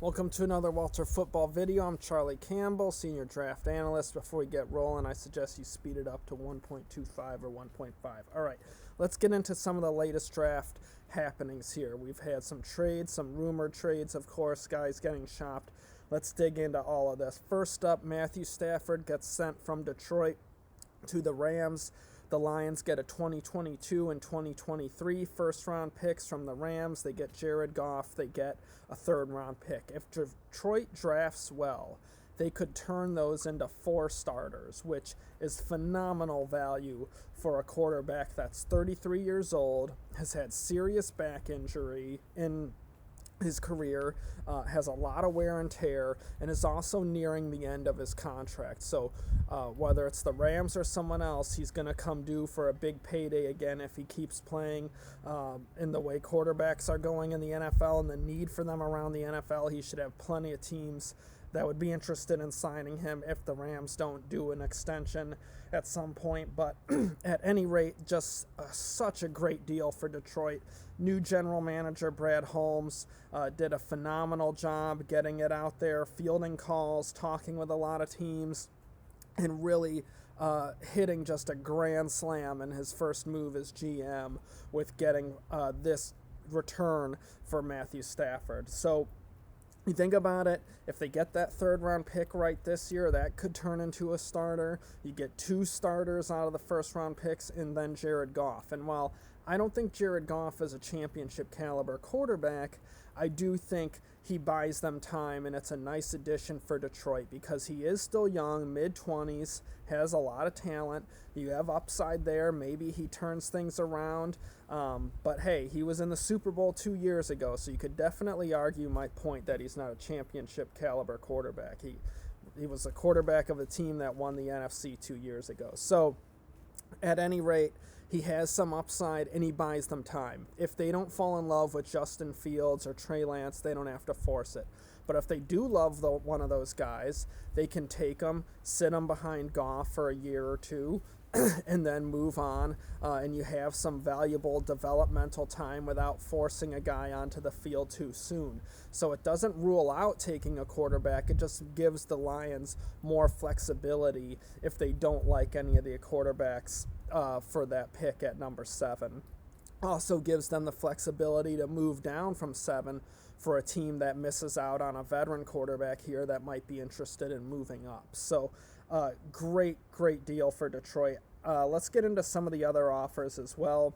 Welcome to another Walter Football video. I'm Charlie Campbell, Senior Draft Analyst. Before we get rolling, I suggest you speed it up to 1.25 or 1.5. All right, let's get into some of the latest draft happenings here. We've had some trades, some rumored trades, of course, guys getting shopped. Let's dig into all of this. First up, Matthew Stafford gets sent from Detroit to the Rams. The Lions get a 2022 and 2023 first-round picks from the Rams. They get Jared Goff. They get a third-round pick. If Detroit drafts well, they could turn those into 4 starters, which is phenomenal value for a quarterback that's 33 years old, has had serious back injury in his career, has a lot of wear and tear, and is also nearing the end of his contract. So whether it's the Rams or someone else, he's going to come due for a big payday again if he keeps playing in the way quarterbacks are going in the NFL and the need for them around the NFL. He should have plenty of teams that would be interested in signing him if the Rams don't do an extension at some point. But at any rate, just such a great deal for Detroit. New general manager Brad Holmes did a phenomenal job getting it out there, fielding calls, talking with a lot of teams, and really hitting just a grand slam in his first move as GM with getting this return for Matthew Stafford. So you think about it, if they get that third-round pick right this year, that could turn into a starter. You get 2 starters out of the first-round picks and then Jared Goff. And while I don't think Jared Goff is a championship-caliber quarterback, I do think he buys them time, and it's a nice addition for Detroit because he is still young, mid-20s, has a lot of talent. You have upside there. Maybe he turns things around. But, hey, he was in the Super Bowl 2 years ago, so you could definitely argue my point that he's not a championship-caliber quarterback. He was a quarterback of a team that won the NFC 2 years ago. So, at any rate, he has some upside, and he buys them time. If they don't fall in love with Justin Fields or Trey Lance, they don't have to force it. But if they do love one of those guys, they can take them, sit them behind Goff for a year or two, and then move on, and you have some valuable developmental time without forcing a guy onto the field too soon. So it doesn't rule out taking a quarterback. It just gives the Lions more flexibility if they don't like any of the quarterbacks for that pick at number 7. Also gives them the flexibility to move down from 7 for a team that misses out on a veteran quarterback here that might be interested in moving up. So great deal for Detroit. Let's get into some of the other offers as well.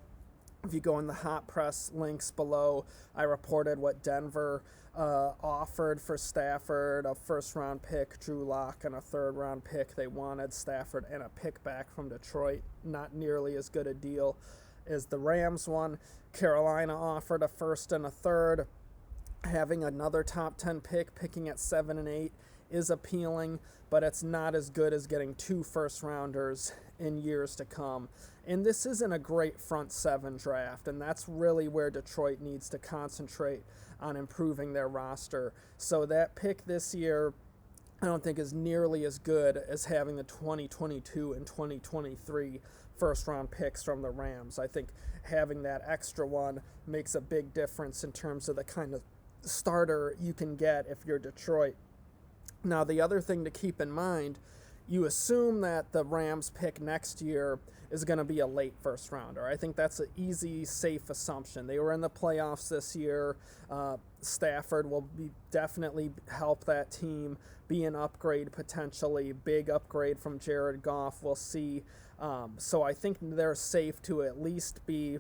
If you go in the hot press links below, I reported what Denver offered for Stafford, a first-round pick, Drew Lock, and a third-round pick. They wanted Stafford and a pick back from Detroit. Not nearly as good a deal as the Rams one. Carolina offered a first and a third. Having another top 10 pick, picking at 7 and 8, is appealing, but it's not as good as getting 2 first-rounders in years to come. And this isn't a great front 7 draft, and that's really where Detroit needs to concentrate on improving their roster. So that pick this year, I don't think is nearly as good as having the 2022 and 2023 first-round picks from the Rams. I think having that extra one makes a big difference in terms of the kind of starter you can get if you're Detroit. Now, the other thing to keep in mind, you assume that the Rams pick next year is going to be a late first rounder. I think that's an easy, safe assumption. They were in the playoffs this year. Stafford will definitely help that team, be an upgrade potentially, big upgrade from Jared Goff. We'll see. So I think they're safe to at least be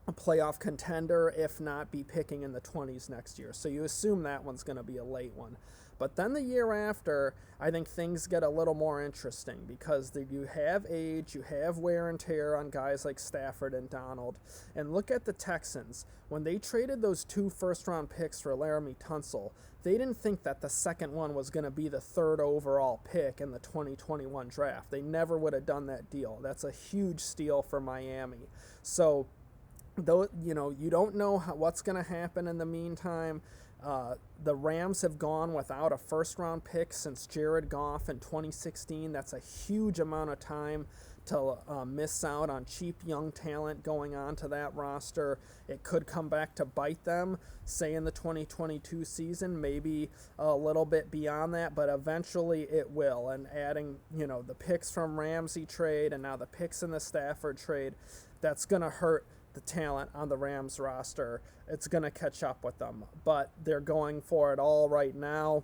a playoff contender, if not be picking in the 20s next year. So you assume that one's going to be a late one. But then the year after, I think things get a little more interesting because you have age, you have wear and tear on guys like Stafford and Donald. And look at the Texans. When they traded those 2 first-round picks for Laramie Tunsil, they didn't think that the second one was going to be the 3rd overall pick in the 2021 draft. They never would have done that deal. That's a huge steal for Miami. So, though, you don't know what's going to happen in the meantime. The Rams have gone without a first-round pick since Jared Goff in 2016. That's a huge amount of time to miss out on cheap young talent going on to that roster. It could come back to bite them, say in the 2022 season, maybe a little bit beyond that, but eventually it will. And adding, the picks from Ramsey trade and now the picks in the Stafford trade, that's going to hurt the talent on the Rams roster. It's going to catch up with them, but they're going for it all right now.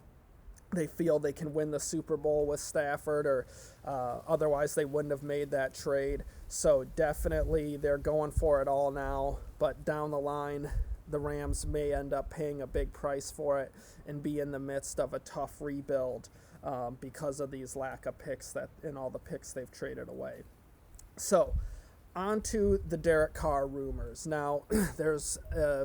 They feel they can win the Super Bowl with Stafford, or otherwise they wouldn't have made that trade. So definitely they're going for it all now, but down the line, the Rams may end up paying a big price for it and be in the midst of a tough rebuild because of these lack of picks and all the picks they've traded away. So on to the Derek Carr rumors. Now, there's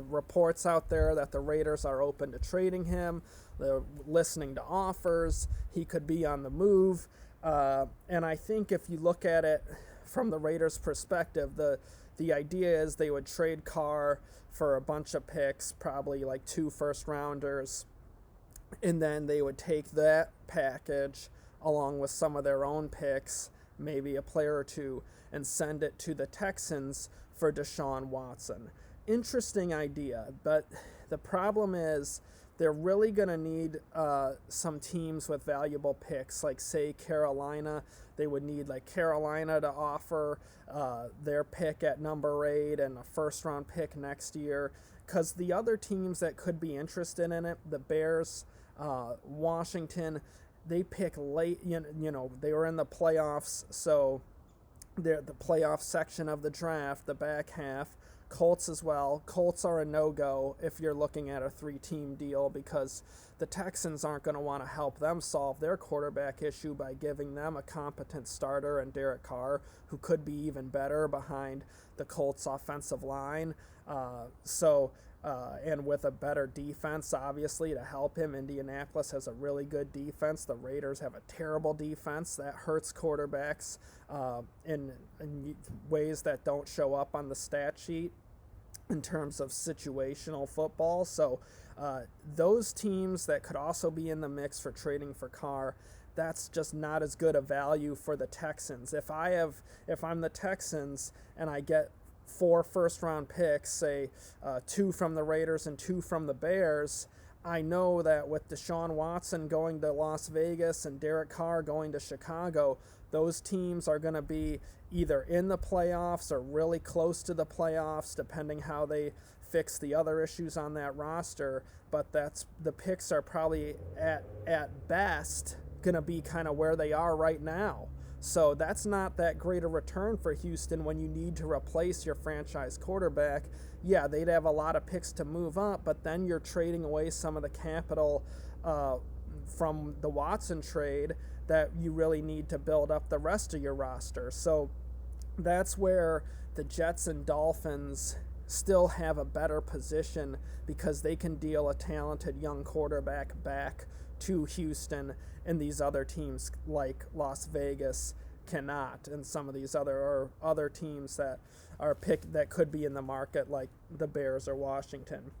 reports out there that the Raiders are open to trading him. They're listening to offers. He could be on the move. And I think if you look at it from the Raiders' perspective, the idea is they would trade Carr for a bunch of picks, probably like 2 first-rounders, and then they would take that package along with some of their own picks, maybe a player or two, and send it to the Texans for Deshaun Watson. Interesting idea, but the problem is they're really going to need some teams with valuable picks, like, say, Carolina. They would need, Carolina to offer their pick at number 8 and a first-round pick next year, because the other teams that could be interested in it, the Bears, Washington, they pick late. They were in the playoffs, so they're the playoff section of the draft, the back half. Colts as well. Colts are a no-go if you're looking at a 3-team deal, because the Texans aren't going to want to help them solve their quarterback issue by giving them a competent starter and Derek Carr, who could be even better behind the Colts offensive line. And with a better defense, obviously, to help him. Indianapolis has a really good defense. The Raiders have a terrible defense. That hurts quarterbacks in ways that don't show up on the stat sheet in terms of situational football. So those teams that could also be in the mix for trading for Carr, that's just not as good a value for the Texans. If I'm the Texans and I get 4 first-round picks, say 2 from the Raiders and 2 from the Bears, I know that with Deshaun Watson going to Las Vegas and Derek Carr going to Chicago, those teams are going to be either in the playoffs or really close to the playoffs, depending how they fix the other issues on that roster. But the picks are probably at best going to be kind of where they are right now. So that's not that great a return for Houston when you need to replace your franchise quarterback. Yeah, they'd have a lot of picks to move up, but then you're trading away some of the capital from the Watson trade that you really need to build up the rest of your roster. So that's where the Jets and Dolphins still have a better position, because they can deal a talented young quarterback back to Houston, and these other teams like Las Vegas cannot, and some of these other teams that are that could be in the market, like the Bears or Washington.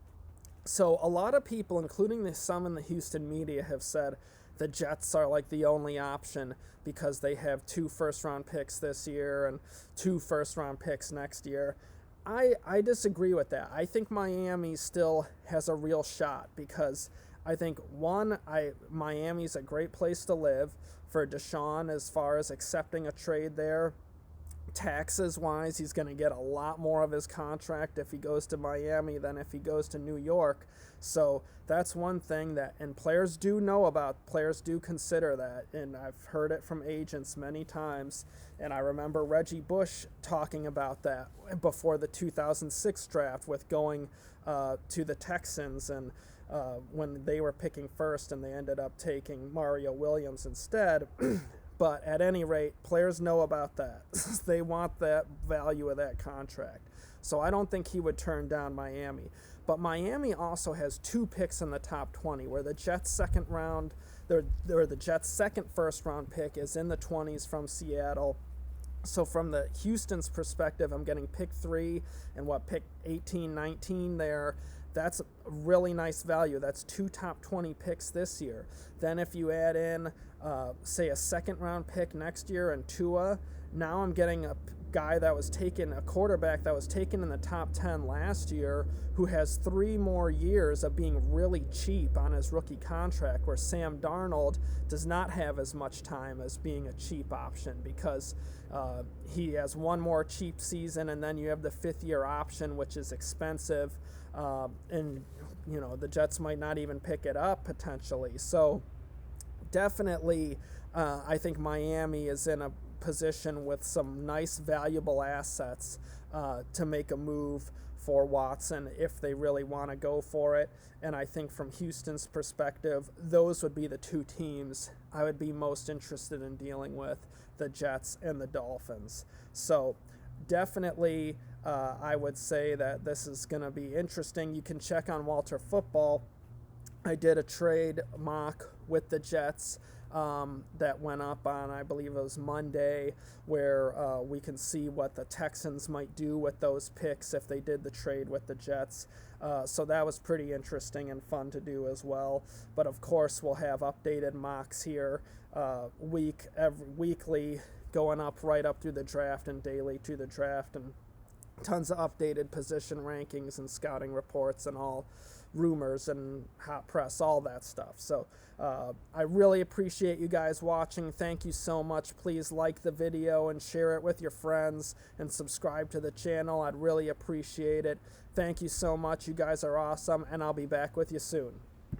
So a lot of people, including some in the Houston media, have said the Jets are like the only option because they have 2 first-round picks this year and 2 first-round picks next year. I disagree with that. I think Miami still has a real shot, because I think, Miami's a great place to live for Deshaun as far as accepting a trade there. Taxes-wise, he's going to get a lot more of his contract if he goes to Miami than if he goes to New York. So that's one thing and players do know about, players do consider that, and I've heard it from agents many times, and I remember Reggie Bush talking about that before the 2006 draft with going to the Texans, and when they were picking first and they ended up taking Mario Williams instead. But at any rate, players know about that. They want that value of that contract. So I don't think he would turn down Miami. But Miami also has 2 picks in the top 20, where the Jets' second first round pick is in the 20s from Seattle. So from the Houston's perspective, I'm getting pick 3 and pick 18, 19 there. that's a really nice value. That's 2 top 20 picks this year. Then if you add in, say, a second-round pick next year and Tua, now I'm getting a guy that was taken, a quarterback that was taken in the top 10 last year, who has 3 more years of being really cheap on his rookie contract, where Sam Darnold does not have as much time as being a cheap option, because he has 1 more cheap season, and then you have the 5th-year option, which is expensive, and the Jets might not even pick it up potentially. So definitely I think Miami is in a position with some nice valuable assets to make a move for Watson if they really want to go for it. And I think from Houston's perspective, those would be the 2 teams I would be most interested in dealing with, the Jets and the Dolphins. So definitely I would say that this is going to be interesting. You can check on Walter Football. I did a trade mock with the Jets that went up on, I believe it was Monday, where we can see what the Texans might do with those picks if they did the trade with the Jets. So that was pretty interesting and fun to do as well. But of course, we'll have updated mocks here weekly, going up right up through the draft and daily to the draft, and tons of updated position rankings and scouting reports and all rumors and hot press, all that stuff. So I really appreciate you guys watching. Thank you so much. Please like the video and share it with your friends and subscribe to the channel. I'd really appreciate it. Thank you so much. You guys are awesome, and I'll be back with you soon.